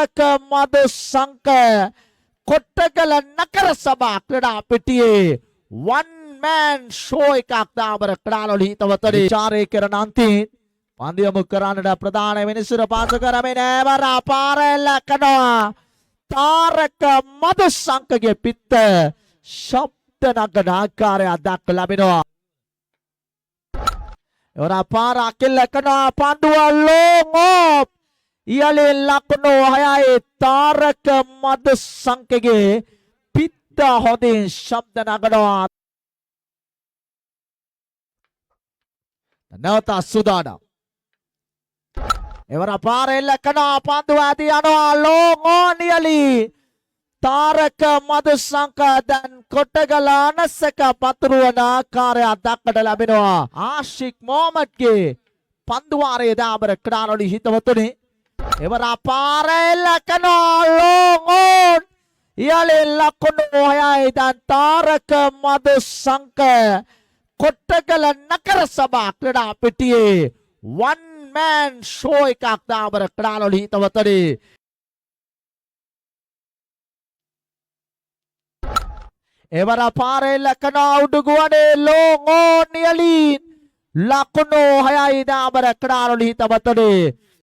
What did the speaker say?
තාරක මදුසංක කොට්ටගල නගර සභා ක්‍රීඩා පිටියේ වන් මෑන් ෂෝ එකක් දාබර ක්‍රීඩාවල හිතවතේ විචාරය කරන අන්තිම පන්දියමු කරන්නට ප්‍රධාන මිනිසුර පාස කරමින් එවර පාරෙල්ල කරනවා තාරක මදුසංකගේ පිත්ත ශබ්ද නගන ආකාරයක් දක්ව ලැබෙනවා. එවර පාර අකිල්ල කරනවා පන්දුව ලෝං ඔප් ඉහළින් ලකුණු 6යි තාරක මදුසංකගේ පිත්ත හොඳින් ශබ්ද නගනවා. නැවත සුදානම් එවර පාරෙල්ල කරනවා පන්දුව ඇදී යනවා ලෝං ඕන් ඉහළින් තාරක මදුසංක දැන් කොටගල අනසක පතුරවන ආකාරයක් දක්නට ලැබෙනවා. ආශික් මොහමඩ්ගේ පන්දුවාරයේ දාබර ක්‍රීඩාවල හිතවතුනි එවර පාරෙල්ල කරනවා ලෝං ඕන් ඉහළින් ලකුණු 6යි දැන් තාරක මදුසංක කොට්ටගල නගර සභා ක්‍රීඩා පිටියේ වන් මෑන් ෂෝ එකක් දාබර ක්‍රීඩාවල හිතවතුනි එවර පාරෙල්ල කරනවා උඩුගුවනේ ලෝං ඕන් ඉහළින් ලකුණු 6යි දාබර ක්‍රීඩාවල හිතවතුනි